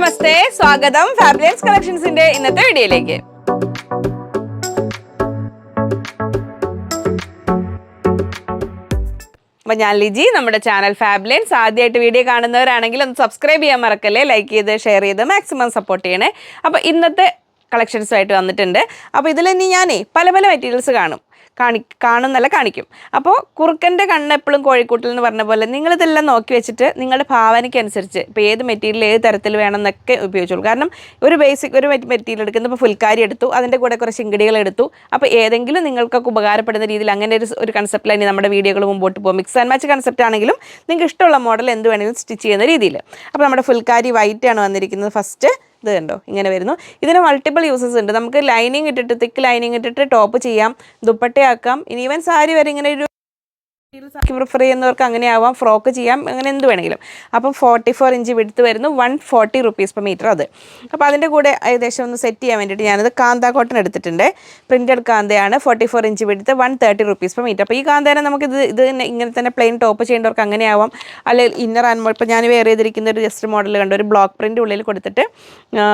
നമസ്തേ, സ്വാഗതം ഫാബ്ലൈൻസ് കളക്ഷൻസിന്റെ ഇന്നത്തെ വീഡിയോയിലേക്ക്. അപ്പോൾ ഞാൻ ലിജി. നമ്മുടെ ചാനൽ ഫാബ്ലൈൻസ് ആദ്യമായിട്ട് വീഡിയോ കാണുന്നവരാണെങ്കിൽ ഒന്ന് സബ്സ്ക്രൈബ് ചെയ്യാൻ മറക്കല്ലേ, ലൈക്ക് ചെയ്ത് ഷെയർ ചെയ്ത് മാക്സിമം സപ്പോർട്ട് ചെയ്യണേ. അപ്പോൾ ഇന്നത്തെ കളക്ഷൻസുമായിട്ട് വന്നിട്ടുണ്ട്. അപ്പോൾ ഇതിൽ ഇനി ഞാനേ പല മെറ്റീരിയൽസ് കാണിക്കും. അപ്പോൾ കുറുക്കൻ്റെ കണ്ണ് എപ്പോഴും കോഴിക്കൂട്ടിൽ എന്ന് പറഞ്ഞ പോലെ നിങ്ങളിതെല്ലാം നോക്കി വെച്ചിട്ട് നിങ്ങളുടെ ഭാവനയ്ക്ക് അനുസരിച്ച് ഇപ്പോൾ ഏത് മെറ്റീരിയൽ ഏത് തരത്തിൽ വേണമെന്നൊക്കെ ഉപയോഗിച്ചോളൂ. കാരണം ഒരു മെറ്റീരിയൽ എടുക്കുന്നത് ഇപ്പോൾ ഫുൽക്കാരി എടുത്തു, അതിൻ്റെ കൂടെ കുറച്ച് ഇൻഗ്രീഡിയങ്ങൾ എടുത്തു. അപ്പോൾ ഏതെങ്കിലും നിങ്ങൾക്കൊക്കെ ഉപകാരപ്പെടുന്ന രീതിയിൽ അങ്ങനെ ഒരു കൺസെപ്റ്റിലാണ് നമ്മുടെ വീഡിയോകൾ മുമ്പോട്ട് പോകും. മിക്സ് ആൻഡ് മാച്ച് കൺസെപ്റ്റ് ആണെങ്കിലും നിങ്ങൾക്ക് ഇഷ്ടമുള്ള മോഡൽ എന്ത് വേണമെങ്കിലും സ്റ്റിച്ച് ചെയ്യുന്ന രീതിയിൽ. അപ്പോൾ നമ്മുടെ ഫുൽക്കാരി വൈറ്റ് ആണ് വന്നിരിക്കുന്നത്. ഫസ്റ്റ് ഇത് കണ്ടോ, ഇങ്ങനെ വരുന്നു. ഇതിന് മൾട്ടിപ്പിൾ യൂസസ് ഉണ്ട്. നമുക്ക് ലൈനിങ് ഇട്ടിട്ട് തിക്ക് ലൈനിങ് ഇട്ടിട്ട് ടോപ്പ് ചെയ്യാം, ദുപ്പട്ടയാക്കാം, ഇനി ഈവൻ സാരി വരെ ഇങ്ങനെ ഒരു പ്രിഫർ ചെയ്യുന്നവർക്ക് അങ്ങനെ ആവാം, ഫ്രോക്ക് ചെയ്യാം, അങ്ങനെ എന്ത് വേണമെങ്കിലും. അപ്പം 44 ഇഞ്ച് വിടുത്ത് വരുന്നു, 140 റുപ്പീസ് പെർ മീറ്റർ അത്. അപ്പോൾ അതിൻ്റെ കൂടെ ഏകദേശം ഒന്ന് സെറ്റ് ചെയ്യാൻ വേണ്ടിയിട്ട് ഞാനത് കാന്ത കോട്ടൺ എടുത്തിട്ടുണ്ട്. പ്രിൻറ്റഡ് കാന്തയാണ്, 44 ഇഞ്ച് വിടുത്ത്, 130 റുപ്പീസ് പെർ മീറ്റർ. അപ്പോൾ ഈ കാന്തേനെ നമുക്ക് ഇത് ഇങ്ങനെ തന്നെ പ്ലെയിൻ ടോപ്പ് ചെയ്യേണ്ടവർക്ക് അങ്ങനെ ആവാം. അല്ലെങ്കിൽ ഇന്നർ ആൻഡ് ഇപ്പോൾ ഞാൻ വേറെ ചെയ്തിരിക്കുന്ന ഒരു ജസ്റ്റ് മോഡൽ കണ്ട് ഒരു ബ്ലോക്ക് പ്രിൻ്റ് ഉള്ളിൽ കൊടുത്തിട്ട്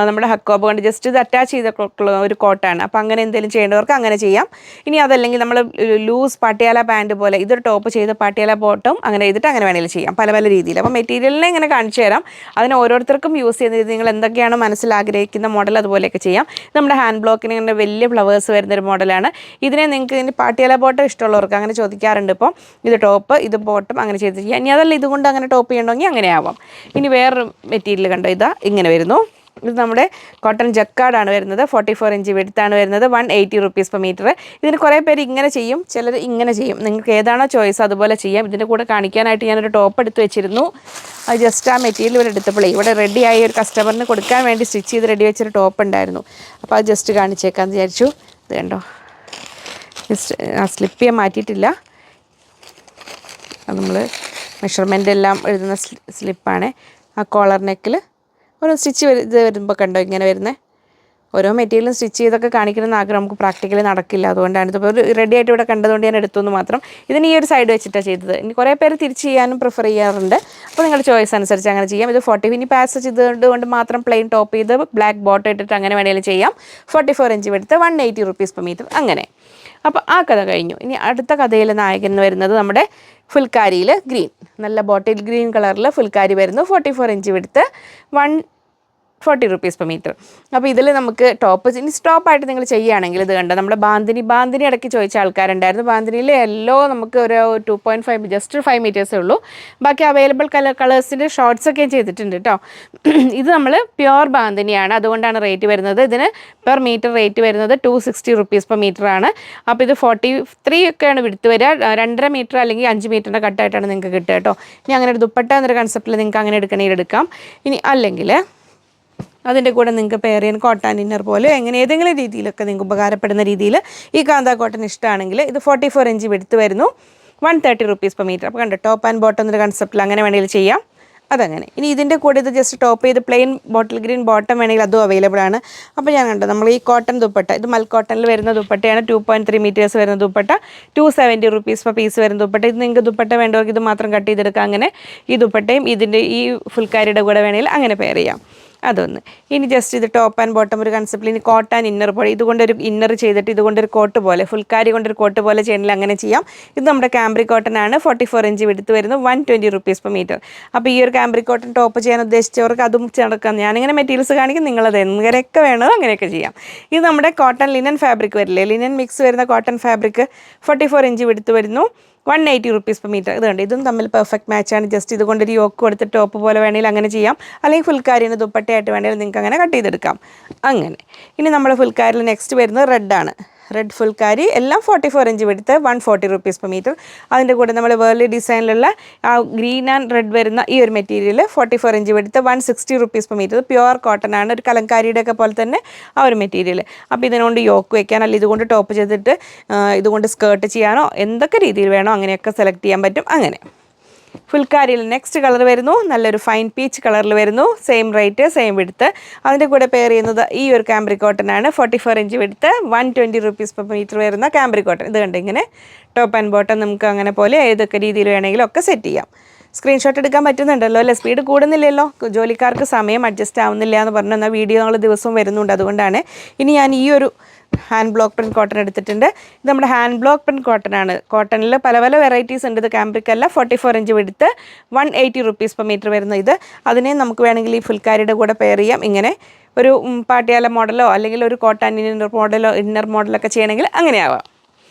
നമ്മുടെ ഹക്കോബ് കൊണ്ട് ജസ്റ്റ് ഇത് അറ്റാച്ച് ചെയ്തിട്ടുള്ള ഒരു കോട്ടാണ്. അപ്പോൾ അങ്ങനെ എന്തെങ്കിലും ചെയ്യേണ്ടവർക്ക് അങ്ങനെ ചെയ്യാം. ഇനി അതല്ലെങ്കിൽ നമ്മൾ ലൂസ് പട്ടിയാല പാൻറ്റ് പോലെ ഇതൊരു ടോപ്പ് ചെയ്ത് പാട്ടിയാല ബോട്ടം അങ്ങനെ ചെയ്തിട്ട് അങ്ങനെ വേണമെങ്കിലും ചെയ്യാം, പല രീതിയിൽ. അപ്പോൾ മെറ്റീരിയലിനെ ഇങ്ങനെ കാണിച്ചു തരാം. അതിന് ഓരോരുത്തർക്കും യൂസ് ചെയ്യുന്ന രീതി നിങ്ങൾ എന്തൊക്കെയാണോ മനസ്സിലാഗ്രഹിക്കുന്ന മോഡൽ അതുപോലെയൊക്കെ ചെയ്യാം. നമ്മുടെ ഹാൻഡ് ബ്ലോക്കിന് ഇങ്ങനെ വലിയ ഫ്ലവേഴ്സ് വരുന്നൊരു മോഡലാണ്. ഇതിനെ നിങ്ങൾക്ക് ഇനി പാട്ടിയാല ബോട്ടം ഇഷ്ടമുള്ളവർക്ക് അങ്ങനെ ചോദിക്കാറുണ്ട്. ഇപ്പോൾ ഇത് ടോപ്പ് ഇത് ബോട്ടം അങ്ങനെ ചെയ്ത് ചെയ്യാം. ഇനി അതല്ല ഇതുകൊണ്ട് അങ്ങനെ ടോപ്പ് ചെയ്യണമെങ്കിൽ അങ്ങനെ ആവാം. ഇനി വേറൊരു മെറ്റീരിയൽ കണ്ടോ, ഇതാ ഇങ്ങനെ വരുന്നു. ഇത് നമ്മുടെ കോട്ടൺ ജക്കാർഡാണ് വരുന്നത്, 44 ഇഞ്ച് വിടുത്താണ് വരുന്നത്, 180 റുപ്പീസ് പെർ മീറ്റർ. ഇതിന് കുറേ പേര് ഇങ്ങനെ ചെയ്യും, ചിലർ ഇങ്ങനെ ചെയ്യും. നിങ്ങൾക്ക് ഏതാണോ ചോയ്സ് അതുപോലെ ചെയ്യാം. ഇതിൻ്റെ കൂടെ കാണിക്കാനായിട്ട് ഞാനൊരു ടോപ്പ് എടുത്ത് വെച്ചിരുന്നു. അത് ജസ്റ്റ് ആ മെറ്റീരിയൽ ഇവിടെ എടുത്തപ്പോഴേ ഇവിടെ റെഡിയായി ഒരു കസ്റ്റമറിന് കൊടുക്കാൻ വേണ്ടി സ്റ്റിച്ച് ചെയ്ത് റെഡി വെച്ചൊരു ടോപ്പ് ഉണ്ടായിരുന്നു. അപ്പോൾ അത് ജസ്റ്റ് കാണിച്ചേക്കാമെന്ന് വിചാരിച്ചു. ഇത് കണ്ടോ, ജസ്റ്റ് ആ സ്ലിപ്പ് ചെയ്യാൻ മാറ്റിയിട്ടില്ല. അത് നമ്മൾ മെഷർമെൻ്റ് എല്ലാം എഴുതുന്ന സ്ലിപ്പാണ്. ആ കോളർ നെക്കിൽ ഒരു സ്റ്റിച്ച് ഇത് വരുമ്പോൾ കണ്ടോ ഇങ്ങനെ വരുന്നത്. ഓരോ മെറ്റീരിയലും സ്റ്റിച്ച് ചെയ്തൊക്കെ കാണിക്കണമെന്ന് ആഗ്രഹം നമുക്ക് പ്രാക്ടിക്കലി നടക്കില്ല. അതുകൊണ്ടാണ് ഇതിപ്പോൾ ഒരു റെഡി ആയിട്ട് ഇവിടെ കണ്ടതുകൊണ്ട് ഞാൻ എടുത്തുവെന്ന് മാത്രം. ഇതിന് ഈ ഒരു സൈഡ് വെച്ചിട്ടാണ് ചെയ്തത്. ഇനി കുറേ പേര് തിരിച്ച് ചെയ്യാനും പ്രിഫർ ചെയ്യാറുണ്ട്. അപ്പോൾ നിങ്ങളുടെ ചോയ്സ് അനുസരിച്ച് അങ്ങനെ ചെയ്യാം. ഇത് 40 ഇനി പാസേജ് ഇതുകൊണ്ട് മാത്രം പ്ലെയിൻ ടോപ്പ് ചെയ്ത് ബ്ലാക്ക് ബോട്ടം ഇട്ടിട്ട് അങ്ങനെ വേണമെങ്കിലും ചെയ്യാം. 44 ഇഞ്ച് എടുത്ത് 180 റുപ്പീസ് പെർ മീറ്റർ അങ്ങനെ. അപ്പോൾ ആ കഥ കഴിഞ്ഞു. ഇനി അടുത്ത കഥയിൽ നായകൻ വരുന്നത് നമ്മുടെ ഫുൽക്കാരിയിൽ ഗ്രീൻ, നല്ല ബോട്ടിൽ ഗ്രീൻ കളറിൽ ഫുൽക്കാരി വരുന്നു, 44 ഇഞ്ച് എടുത്ത് 140 റുപ്പീസ് പെർ മീറ്റർ. അപ്പോൾ ഇതിൽ നമുക്ക് ടോപ്പ് ഇനി സ്റ്റോപ്പായിട്ട് നിങ്ങൾ ചെയ്യുകയാണെങ്കിൽ ഇത് കണ്ടോ, നമ്മുടെ ബാന്തിനി ഇടയ്ക്ക് ചോദിച്ച ആൾക്കാരുണ്ടായിരുന്നു. ബാന്തിനിയിൽ യെല്ലോ നമുക്ക് ഒരു 2.5 ജസ്റ്റ് 5 മീറ്റേഴ്സേ ഉള്ളൂ. ബാക്കി അവൈലബിൾ കളേഴ്സിൻ്റെ ഷോർട്ട്സൊക്കെ ഞാൻ കേട്ടോ. ഇത് നമ്മൾ പ്യുവർ ബാന്തിനിയാണ്, അതുകൊണ്ടാണ് റേറ്റ് വരുന്നത്. ഇതിന് പെർ മീറ്റർ റേറ്റ് വരുന്നത് 260 റുപ്പീസ് പെർ മീറ്റർ ആണ്. അപ്പോൾ ഇത് 43 ഒക്കെയാണ് വിടുത്ത് വരിക. 2.5 മീറ്റർ അല്ലെങ്കിൽ 5 മീറ്ററിൻ്റെ കട്ടായിട്ടാണ് നിങ്ങൾക്ക് കിട്ടുക കേട്ടോ. ഇനി അങ്ങനെ ഒരു ദുപ്പട്ട എന്നൊരു കൺസെപ്റ്റിൽ നിങ്ങൾക്ക് അങ്ങനെ എടുക്കണമെങ്കിൽ എടുക്കാം. ഇനി അല്ലെങ്കിൽ അതിൻ്റെ കൂടെ നിങ്ങൾക്ക് പേറിയൻ കോട്ടൺ ഇന്നർ പോലെ എങ്ങനെ ഏതെങ്കിലും രീതിയിലൊക്കെ നിങ്ങൾക്ക് ഉപകാരപ്പെടുന്ന രീതിയിൽ ഈ കാന്ത കോട്ടൺ ഇഷ്ടമാണെങ്കിൽ ഇത് 44 ഇഞ്ച് വിടുത്ത് വരുന്നു, 130 റുപ്പീസ് പെർ മീറ്റർ. അപ്പോൾ കണ്ടോ, ടോപ്പ് ആൻഡ് ബോട്ടം എന്നൊരു കൺസെപ്റ്റിൽ അങ്ങനെ വേണമെങ്കിൽ ചെയ്യാം. അതങ്ങനെ. ഇനി ഇതിൻ്റെ കൂടെ ഇത് ജസ്റ്റ് ടോപ്പ് ചെയ്ത് പ്ലെയിൻ ബോട്ടിൽ ഗ്രീൻ ബോട്ടം വേണമെങ്കിൽ അതും അവൈലബിൾ ആണ്. അപ്പോൾ ഞാൻ കണ്ടോ, നമ്മൾ ഈ കോട്ടൺ ദുപ്പട്ട ഇത് മൽ കോട്ടണിൽ വരുന്ന ദുപ്പട്ടയാണ്, 2.3 മീറ്റേഴ്സ് വരുന്ന ദുപ്പട്ട, 270 റുപ്പീസ് പെർ പീസ് വരുന്ന ദുപ്പട്ട. ഇത് നിങ്ങൾക്ക് ദുപ്പട്ട വേണ്ടവർക്ക് ഇത് മാത്രം കട്ട് ചെയ്തെടുക്കാം. അങ്ങനെ ഈ ദുപ്പട്ടയും ഇതിൻ്റെ ഈ ഫുൽക്കാരിയുടെ കൂടെ വേണമെങ്കിൽ അങ്ങനെ പെയർ ചെയ്യാം. അതൊന്ന്. ഇനി ജസ്റ്റ് ഇത് ടോപ്പ് ആൻഡ് ബോട്ടം ഒരു കൺസെപ്റ്റിൽ ഇനി കോട്ട് ആൻഡ് ഇന്നർ പോലെ ഇതുകൊണ്ടൊരു ഇന്നർ ചെയ്തിട്ട് ഇതുകൊണ്ടൊരു കോട്ട് പോലെ ഫുൽക്കാരി കൊണ്ടൊരു കോട്ട് പോലെ ചെയ്യണമെങ്കിൽ അങ്ങനെ ചെയ്യാം. ഇത് നമ്മുടെ കാംബ്രിക് കോട്ടൺ ആണ്, 44 ഇഞ്ച് വിടുത്ത് വരുന്നു, 120 റുപ്പീസ് പെർ മീറ്റർ. അപ്പോൾ ഈ ഒരു കാംബ്രിക് കോട്ടൺ ടോപ്പ് ചെയ്യാൻ ഉദ്ദേശിച്ചവർക്ക് അതും നടക്കാം. ഞാനിങ്ങനെ മെറ്റീരിയൽസ് കാണിക്കും, നിങ്ങളത് എങ്ങനെയൊക്കെ വേണോ അങ്ങനെയൊക്കെ ചെയ്യാം. ഇത് നമ്മുടെ കോട്ടൺ ലിനൻ ഫാബ്രിക് വരില്ലേ, ലിനൻ മിക്സ് വരുന്ന കോട്ടൺ ഫാബ്രിക്, 44 ഇഞ്ച് വിടുത്ത് വരുന്നു, 180 റുപ്പീസ് പെർ മീറ്റർ. ഇതുണ്ട്, ഇതും തമ്മിൽ പെർഫെക്റ്റ് മാച്ചാണ്. ജസ്റ്റ് ഇതുകൊണ്ടൊരു യോക്ക് കൊടുത്ത് ടോപ്പ് പോലെ വേണമെങ്കിൽ അങ്ങനെ ചെയ്യാം. അല്ലെങ്കിൽ ഫുൽക്കാരിന് ദുപ്പട്ടയായിട്ട് വേണമെങ്കിൽ നിങ്ങൾക്ക് അങ്ങനെ കട്ട് ചെയ്തെടുക്കാം. അങ്ങനെ. ഇനി നമ്മൾ ഫുൽക്കാരിൽ നെക്സ്റ്റ് വരുന്നത് റെഡാണ്. റെഡ് ഫുൽക്കാരി എല്ലാം 44 ഇഞ്ച് വിടുത്ത്, 140 റുപ്പീസ് പെർ മീറ്റർ. അതിൻ്റെ കൂടെ നമ്മൾ വേർലി ഡിസൈനിലുള്ള ആ ഗ്രീൻ ആൻഡ് റെഡ് വരുന്ന ഈ ഒരു മെറ്റീരിയൽ 44 ഇഞ്ച് വിടുത്ത്, 160 rupees per metre. Pure cotton ആണ്, ഒരു കലങ്കാരിയുടെ ഒക്കെ പോലെ തന്നെ ആ ഒരു മെറ്റീരിയൽ. അപ്പോൾ ഇതിനുകൊണ്ട് യോക്ക് വയ്ക്കാൻ അല്ലെങ്കിൽ ഇതുകൊണ്ട് ടോപ്പ് ചെയ്തിട്ട് ഇതുകൊണ്ട് സ്കേർട്ട് ചെയ്യാനോ എന്തൊക്കെ രീതിയിൽ വേണോ അങ്ങനെയൊക്കെ സെലക്ട് ചെയ്യാൻ പറ്റും. അങ്ങനെ ഫുൽക്കാരിയിൽ നെക്സ്റ്റ് കളർ വരുന്നു, നല്ലൊരു ഫൈൻ പീച്ച് കളറിൽ വരുന്നു, സെയിം റേറ്റ് സെയിം വിടുത്ത്. അതിൻ്റെ കൂടെ പെയർ ചെയ്യുന്നത് ഈ ഒരു കാംബ്രിക് കോട്ടൺ ആണ്, 44 ഇഞ്ച് വിടുത്ത്, 120 റുപ്പീസ് പെർ മീറ്റർ വരുന്ന കാംബ്രിക് കോട്ടൺ. ഇത് കണ്ട് ഇങ്ങനെ ടോപ്പ് ആൻഡ് ബോട്ടം നമുക്ക് അങ്ങനെ പോലെ ഏതൊക്കെ രീതിയിൽ വേണമെങ്കിലും ഒക്കെ സെറ്റ് ചെയ്യാം. സ്ക്രീൻഷോട്ട് എടുക്കാൻ പറ്റുന്നുണ്ടല്ലോ അല്ലേ? സ്പീഡ് കൂടുന്നില്ലല്ലോ. ജോലിക്കാർക്ക് സമയം അഡ്ജസ്റ്റ് ആവുന്നില്ല എന്ന് പറഞ്ഞു. എന്നാൽ വീഡിയോ നമ്മൾ ദിവസവും വരുന്നുണ്ട്, അതുകൊണ്ടാണ്. ഇനി ഞാൻ ഈ ഒരു ഹാൻഡ് ബ്ലോക്ക് പ്രിൻറ്റ് കോട്ടൺ എടുത്തിട്ടുണ്ട്. ഇത് നമ്മുടെ ഹാൻഡ് ബ്ലോക്ക് പ്രിൻറ്റ് കോട്ടൺ ആണ്. കോട്ടണിൽ പല പല വെറൈറ്റീസ് ഉണ്ട്. ഇത് കാംബ്രിക് അല്ല, 44 ഇഞ്ച് വിടുത്ത്, 180 റുപ്പീസ് പെർ മീറ്റർ വരുന്ന ഇത്. അതിനെ നമുക്ക് വേണമെങ്കിൽ ഈ ഫുൽക്കാരിയുടെ കൂടെ പെയർ ചെയ്യാം. ഇങ്ങനെ ഒരു പാട്ടിയാല മോഡലോ അല്ലെങ്കിൽ ഒരു കോട്ടൺ ഇന്നർ മോഡലൊക്കെ ചെയ്യണമെങ്കിൽ അങ്ങനെയാവാം.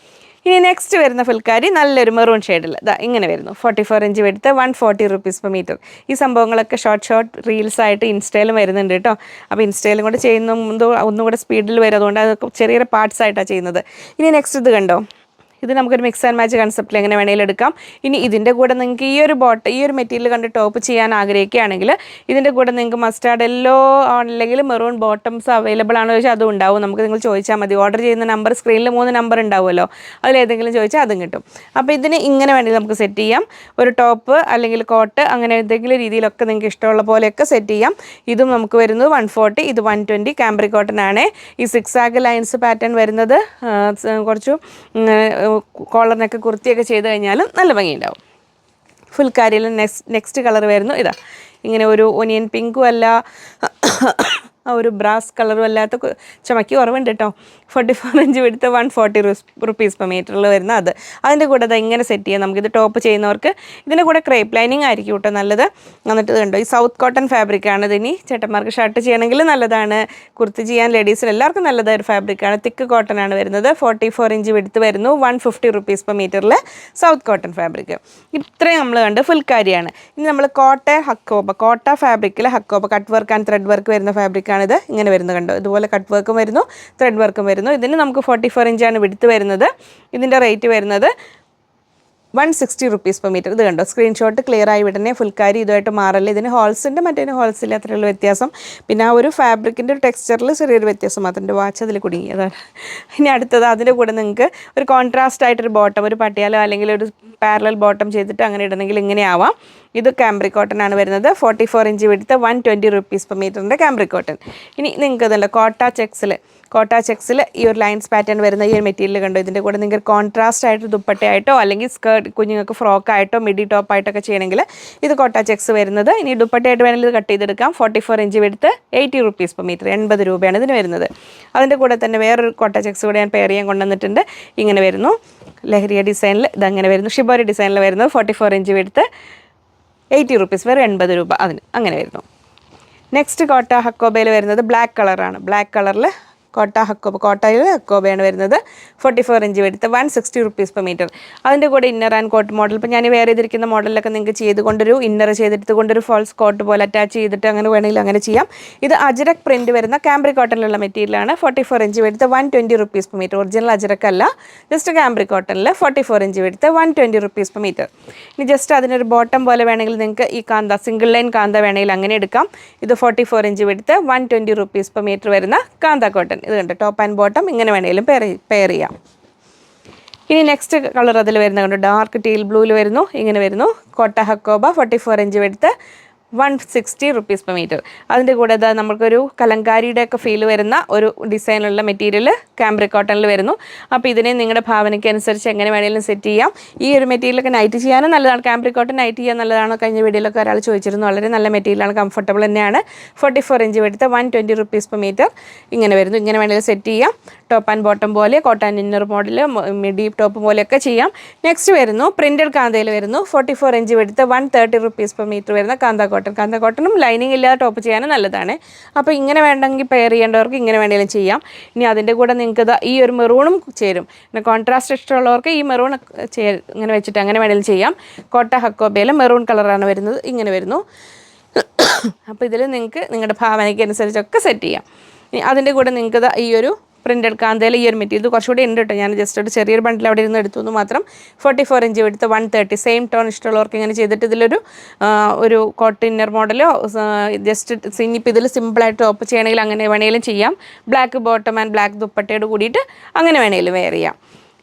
ഇനി നെക്സ്റ്റ് വരുന്ന ഫുൽക്കാരി നല്ലൊരു മെറൂൺ ഷെയ്ഡിൽ ഇങ്ങനെ വരുന്നു. 44 ഇഞ്ച് എടുത്ത് 140 റുപ്പീസ് പെർ മീറ്റർ. ഈ സംഭവങ്ങളൊക്കെ ഷോർട്ട് റീൽസ് ആയിട്ട് ഇൻസ്റ്റയിലും വരുന്നുണ്ട് കേട്ടോ. അപ്പോൾ ഇൻസ്റ്റയിലും കൂടെ ചെയ്യുന്ന ഒന്നും കൂടെ സ്പീഡിൽ വരും. അതുകൊണ്ട് അതൊക്കെ ചെറിയ പാർട്സ് ആയിട്ടാണ് ചെയ്യുന്നത്. ഇനി നെക്സ്റ്റ് ഇത് കണ്ടോ, ഇത് നമുക്കൊരു മിക്സ് ആൻഡ് മാച്ച് കൺസെപ്റ്റിൽ എങ്ങനെ വേണമെങ്കിലും എടുക്കാം. ഇനി ഇതിൻ്റെ കൂടെ നിങ്ങൾക്ക് ഈ ഒരു മെറ്റീരിയൽ കണ്ട് ടോപ്പ് ചെയ്യാൻ ആഗ്രഹിക്കുകയാണെങ്കിൽ ഇതിൻ്റെ കൂടെ നിങ്ങൾക്ക് മസ്റ്റാർഡ് യെല്ലോ അല്ലെങ്കിൽ മെറൂൺ ബോട്ടംസ് അവൈലബിൾ ആണോ ചോദിച്ചാൽ അതും ഉണ്ടാവും. നമുക്ക് നിങ്ങൾ ചോദിച്ചാൽ മതി. ഓർഡർ ചെയ്യുന്ന നമ്പർ സ്ക്രീനിൽ 3 നമ്പർ ഉണ്ടാവുമല്ലോ, അതിലേതെങ്കിലും ചോദിച്ചാൽ അതും കിട്ടും. അപ്പോൾ ഇതിന് ഇങ്ങനെ വേണമെങ്കിൽ നമുക്ക് സെറ്റ് ചെയ്യാം. ഒരു ടോപ്പ് അല്ലെങ്കിൽ കോട്ട് അങ്ങനെ ഏതെങ്കിലും രീതിയിലൊക്കെ നിങ്ങൾക്ക് ഇഷ്ടമുള്ള പോലെയൊക്കെ സെറ്റ് ചെയ്യാം. ഇതും നമുക്ക് വരുന്നത് 140, ഇത് 120 കാംബ്രിക് കോട്ടൺ ആണ്. ഈ 6 ആഗ് ലൈൻസ് പാറ്റേൺ വരുന്നത് കുറച്ച് കോളറിനൊക്കെ കുർത്തിയൊക്കെ ചെയ്ത് കഴിഞ്ഞാലും നല്ല ഭംഗിയുണ്ടാവും. ഫുൽക്കാരിയിൽ നെക്സ്റ്റ് കളർ വരുന്നു. ഇതാ ഇങ്ങനെ ഒരു ഒനിയൻ പിങ്കും അല്ല ഒരു ബ്രാസ് കളറും അല്ലാത്ത ചുമക്ക് കുറവുണ്ട് കേട്ടോ. 44 ഇഞ്ച് എടുത്ത് 140 റുപ്പീസ് പെർ മീറ്ററിൽ വരുന്ന അത്. അതിൻ്റെ കൂടെ അത് ഇങ്ങനെ സെറ്റ് ചെയ്യാം. നമുക്കിത് ടോപ്പ് ചെയ്യുന്നവർക്ക് ഇതിൻ്റെ കൂടെ ക്രേപ്പ് ലൈനിങ് ആയിരിക്കും കേട്ടോ നല്ലത്. എന്നിട്ട് ഇത് കണ്ടോ, ഈ സൗത്ത് കോട്ടൺ ഫാബ്രിക്കാണ്. ഇതിനി ചേട്ടന്മാർക്ക് ഷർട്ട് ചെയ്യണമെങ്കിൽ നല്ലതാണ്. കുർത്തി ചെയ്യാൻ ലേഡീസിന് എല്ലാവർക്കും നല്ലതായ ഒരു ഫാബ്രിക്കാണ്. തിക്ക് കോട്ടൺ ആണ് വരുന്നത്. 44 ഇഞ്ച് എടുത്ത് വരുന്നു. 150 റുപ്പീസ് പെർ മീറ്ററിൽ സൗത്ത് കോട്ടൺ ഫാബ്രിക്. ഇത്രയും നമ്മൾ കണ്ട് ഫുൽക്കാരിയാണ്. ഇനി നമ്മൾ കോട്ട ഫാബ്രിക്കിൽ hakoba cut work and thread work വരുന്ന ഫാബ്രിക്കാണിത്. ഇങ്ങനെ വരുന്നത് കണ്ടോ, ഇതുപോലെ കട്ട് വർക്കും വരുന്നു, ത്രെഡ് വർക്കും വരുന്നു. ഇതിന് നമുക്ക് 44 ഇഞ്ചാണ് വിടുത്ത് വരുന്നത്. ഇതിൻ്റെ റേറ്റ് വരുന്നത് 160 റുപ്പീസ് പെർ മീറ്റർ. ഇത് കണ്ടോ, സ്ക്രീൻഷോട്ട് ക്ലിയർ ആയി വിടണേ. ഫുൽക്കാരി ഇതുമായിട്ട് മാറല്ലേ. ഇതിന് ഹോൾസുണ്ട്, മറ്റേതിന് ഹോൾസില്ല, അത്രയുള്ള വ്യത്യാസം. പിന്നെ ആ ഒരു ഫാബ്രിക്കിൻ്റെ ഒരു ടെക്സ്ചറിൽ ചെറിയൊരു വ്യത്യാസം മാത്രം. എൻ്റെ വാച്ച് അതിൽ കുടുങ്ങിയതാണ്. ഇനി അടുത്തത് അതിൻ്റെ കൂടെ നിങ്ങൾക്ക് ഒരു കോൺട്രാസ്റ്റ് ആയിട്ടൊരു ബോട്ടം, ഒരു പട്ടിയാലോ അല്ലെങ്കിൽ ഒരു പാരലൽ ബോട്ടം ചെയ്തിട്ട് അങ്ങനെ ഇടണമെങ്കിൽ ഇങ്ങനെ ആവാം. ഇത് കാംബ്രിക് കോട്ടൺ ആണ് വരുന്നത്. 44 ഇഞ്ച് വിടുത്ത് 120 റുപ്പീസ് പെർ മീറ്ററിൻ്റെ കാംബ്രിക് കോട്ടൺ. ഇനി നിങ്ങൾക്ക് ഇതല്ല കോട്ട ചെക്സിൽ ഈ ഒരു ലൈൻസ് പാറ്റേൺ വരുന്ന ഈ ഒരു മെറ്റീരിയൽ കണ്ടോ. ഇതിൻ്റെ കൂടെ നിങ്ങൾക്ക് കോൺട്രാസ്റ്റ് ആയിട്ട് ദുപ്പട്ടയായിട്ടോ അല്ലെങ്കിൽ സ്കേർട്ട് കുഞ്ഞുങ്ങൾക്ക് ഫ്രോക്കായിട്ടോ മിഡി ടോപ്പായിട്ടൊക്കെ ചെയ്യണമെങ്കിൽ ഇത് കോട്ട ചെക്സ് വരുന്നത്. ഇനി ദുപ്പട്ടയായിട്ട് വേണമെങ്കിൽ ഇത് കട്ട് ചെയ്തെടുക്കാം. 44 ഇഞ്ച് വിടുത്ത് 80 റുപ്പീസ് പെർ മീറ്റർ, 80 രൂപയാണ് ഇതിന് വരുന്നത്. അതിൻ്റെ കൂടെ തന്നെ വേറൊരു കോട്ട ചെക്സ് കൂടെ ഞാൻ പെയർ ചെയ്യാൻ കൊണ്ടുവന്നിട്ടുണ്ട്. ഇങ്ങനെ വരുന്നു, ലഹരിയ ഡിസൈനിൽ ഇതങ്ങനെ വരുന്നു, ഷിബോരി ഡിസൈനിൽ വരുന്നത്. 44 ഇഞ്ച് വിടുത്ത് 80 റുപ്പീസ്, വേറെ 80 രൂപ അതിന് അങ്ങനെ വരുന്നു. നെക്സ്റ്റ് കോട്ട ഹക്കോബയിൽ വരുന്നത് ബ്ലാക്ക് കളറാണ്. ബ്ലാക്ക് കളറിൽ കോട്ടയിൽ ഹക്കോബയാണ് വരുന്നത്. 44 ഇഞ്ച് എടുത്ത് 160 റുപ്പീസ് പെർ മീറ്റർ. അതിൻ്റെ കൂടെ ഇന്നർ ആൻഡ് കോട്ട് മോഡൽ, ഇപ്പോൾ ഞാൻ വേറെ ചെയ്തിരിക്കുന്ന മോഡലിലൊക്കെ നിങ്ങൾക്ക് ചെയ്തുകൊണ്ടൊരു ഇന്നർ ചെയ്തെടുത്ത് കൊണ്ടൊരു ഫോൾസ് കോട്ട് പോലെ അറ്റാച്ച് ചെയ്തിട്ട് അങ്ങനെ വേണമെങ്കിൽ അങ്ങനെ ചെയ്യാം. ഇത് അജ്രക് പ്രിൻറ്റ് വരുന്ന കാംബ്രിക് കോട്ടണിലുള്ള മെറ്റീരിയലാണ്. 44 ഇഞ്ച് എടുത്ത് 120 rupees per metre. Original Ajrak അല്ല, ജസ്റ്റ് കാംബ്രിക് കോട്ടണിൽ 44 ഇഞ്ച് എടുത്ത് 120 റുപ്പീസ് പെർ മീറ്റർ. ഇനി ജസ്റ്റ് അതിനൊരു ബോട്ടം പോലെ വേണമെങ്കിൽ നിങ്ങൾക്ക് ഈ കാന്ത സിംഗിൾ ലൈൻ കാന്ത വേണമെങ്കിൽ അങ്ങനെ എടുക്കാം. ഇത് 44 ഇഞ്ച് എടുത്ത് 120 റുപ്പീസ് പെർ മീറ്റർ വരുന്ന കാന്ത കോട്ടൺ. ഇത് കണ്ട് ടോപ്പ് ആൻഡ് ബോട്ടം ഇങ്ങനെ വേണമെങ്കിലും പെയർ ചെയ്യാം. ഇനി നെക്സ്റ്റ് കളർ അതിൽ വരുന്നത് കണ്ടു, ഡാർക്ക് ടീൽ ബ്ലൂവിൽ വരുന്നു. ഇങ്ങനെ വരുന്നു, കോട്ട ഹക്കോബ 44 ഇഞ്ച് എടുത്ത് 160 റുപ്പീസ് പെർ മീറ്റർ. അതിൻ്റെ കൂടെ നമുക്കൊരു കലങ്കാരിയുടെ ഒക്കെ ഫീൽ വരുന്ന ഒരു ഡിസൈനുള്ള മെറ്റീരിയൽ കാംബ്രിക് കോട്ടണിൽ വരുന്നു. അപ്പോൾ ഇതിനെ നിങ്ങളുടെ ഭാവനയ്ക്ക് അനുസരിച്ച് എങ്ങനെ വേണമെങ്കിലും സെറ്റ് ചെയ്യാം. ഈ ഒരു മെറ്റീരിയലൊക്കെ നൈറ്റ് ചെയ്യാനും നല്ലതാണ്. കാംബ്രിക് കോട്ടൺ നൈറ്റ് ചെയ്യാൻ നല്ലതാണോ? കഴിഞ്ഞ വീഡിയോയിലൊക്കെ ഒരാൾ ചോദിച്ചിരുന്നു. വളരെ നല്ല മെറ്റീരിയലാണ്, കംഫർട്ടബിൾ തന്നെയാണ്. 44 ഇഞ്ച് എടുത്ത് 120 റുപ്പീസ് പെർ മീറ്റർ ഇങ്ങനെ വരുന്നു. ഇങ്ങനെ വേണമെങ്കിലും സെറ്റ് ചെയ്യാം. ടോപ്പ് ആൻഡ് ബോട്ടം പോലെ, cotton inner model, midi top പോലെയൊക്കെ ചെയ്യാം. നെക്സ്റ്റ് വരുന്നു പ്രിൻറ്റഡ് കാന്തയിൽ വരുന്നു. 44 ഇഞ്ച് എടുത്ത് 130 റുപ്പീസ് പെർ മീറ്റർ വരുന്ന കാന്ത കോട്ടണും ലൈനിങ് ഇല്ലാതെ ടോപ്പ് ചെയ്യാനും നല്ലതാണ്. അപ്പോൾ ഇങ്ങനെ വേണമെങ്കിൽ പെയർ ചെയ്യേണ്ടവർക്ക് ഇങ്ങനെ വേണമെങ്കിലും ചെയ്യാം. ഇനി അതിൻ്റെ കൂടെ നിങ്ങൾക്ക് ഈ ഒരു മെറൂണും ചേരും. പിന്നെ കോൺട്രാസ്റ്റ് ഇഷ്ടമുള്ളവർക്ക് ഈ മെറൂൺ ഇങ്ങനെ വെച്ചിട്ട് അങ്ങനെ വേണമെങ്കിലും ചെയ്യാം. കോട്ട ഹക്കോബയിൽ മെറൂൺ കളറാണ് വരുന്നത്. ഇങ്ങനെ വരുന്നു. അപ്പോൾ ഇതിൽ നിങ്ങൾക്ക് നിങ്ങളുടെ ഭാവനയ്ക്ക് അനുസരിച്ചൊക്കെ സെറ്റ് ചെയ്യാം. ഇനി അതിൻ്റെ കൂടെ നിങ്ങൾക്ക് ഈ ഒരു പ്രിൻറ്റഡ് കാന്തയിൽ ഈ ഒരു മെറ്റീരിയൽ ഇത് കുറച്ചുകൂടി ഉണ്ട് കേട്ടോ. ഞാൻ ജസ്റ്റ് ഒരു ചെറിയൊരു ബണ്ടിൽ അവിടെ ഇരുന്ന് എടുത്തു എന്ന് മാത്രം. 44 ഇഞ്ച് എടുത്ത് 130 സെയിം ടോൺ ഇഷ്ടമുള്ളവർക്ക് ഇങ്ങനെ ചെയ്തിട്ട് ഇതിലൊരു കോട്ടൺ ഇന്നർ മോഡലോ ജസ്റ്റ് ഇനിയിപ്പോൾ ഇതിൽ സിമ്പിളായിട്ട് ടോപ്പ് ചെയ്യണമെങ്കിൽ അങ്ങനെ വേണമെങ്കിലും ചെയ്യാം. ബ്ലാക്ക് ബോട്ടം ആൻഡ് ബ്ലാക്ക് ദുപ്പട്ടയോട് കൂടിയിട്ട് അങ്ങനെ വേണമെങ്കിലും വെയർ ചെയ്യാം.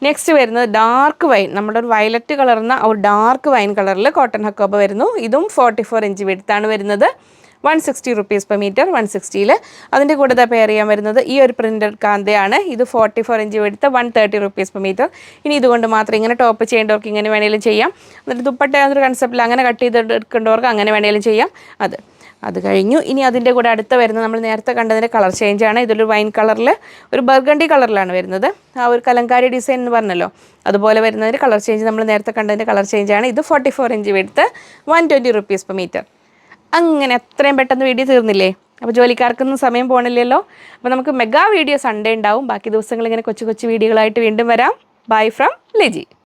നെക്സ്റ്റ് വരുന്നത് ഡാർക്ക് വൈൻ, നമ്മുടെ ഒരു വയലറ്റ് കളർന്ന ഒരു ഡാർക്ക് വൈൻ കളറിൽ കോട്ടൺ ഹക്കോബ വരുന്നു. ഇതും 44 ഇഞ്ച് വിടുത്താണ് വരുന്നത്. 160 rupees per meter 160-ൽ. അതിൻ്റെ കൂടെ ഇതാ പെയർ ചെയ്യാൻ വരുന്നത് ഈ ഒരു പ്രിൻറ്റഡ് കാന്തയാണ്. ഇത് 44 ഇഞ്ച് എടുത്ത് 130 rupees per meter. ഇനി ഇതുകൊണ്ട് മാത്രം ഇങ്ങനെ ടോപ്പ് ചെയ്യേണ്ടവർക്ക് ഇങ്ങനെ വേണമെങ്കിലും ചെയ്യാം. എന്നിട്ട് ദുപ്പട്ട എന്നൊരു കൺസെപ്റ്റിൽ അങ്ങനെ കട്ട് ചെയ്തെടുക്കേണ്ടവർക്ക് അങ്ങനെ വേണമെങ്കിലും ചെയ്യാം. അത് കഴിഞ്ഞു. ഇനി അതിൻ്റെ കൂടെ അടുത്ത വരുന്നത് നമ്മൾ നേരത്തെ കണ്ടതിൻ്റെ കളർ ചേഞ്ചാണ്. ഇതൊരു വൈൻ കളറിൽ ഒരു ബർഗണ്ടി കളറിലാണ് വരുന്നത്. ആ ഒരു കലങ്കാരി ഡിസൈൻ എന്ന് പറഞ്ഞല്ലോ, അതുപോലെ വരുന്നതിൻ്റെ കളർ ചേഞ്ച് നമ്മൾ നേരത്തെ കണ്ടതിൻ്റെ കളർ ചേഞ്ചാണ്. ഇത് 44 ഇഞ്ച് എടുത്ത് 120 rupees per meter. അങ്ങനെ എത്രയും പെട്ടെന്ന് വീഡിയോ തീർന്നില്ലേ? അപ്പോൾ ജോലിക്കാർക്കൊന്നും സമയം പോകണില്ലല്ലോ. അപ്പോൾ നമുക്ക് മെഗാ വീഡിയോ സൺഡേ ഉണ്ടാവും. ബാക്കി ദിവസങ്ങൾ ഇങ്ങനെ കൊച്ചു കൊച്ചു വീഡിയോകളായിട്ട് വീണ്ടും വരാം. Bye from Liji.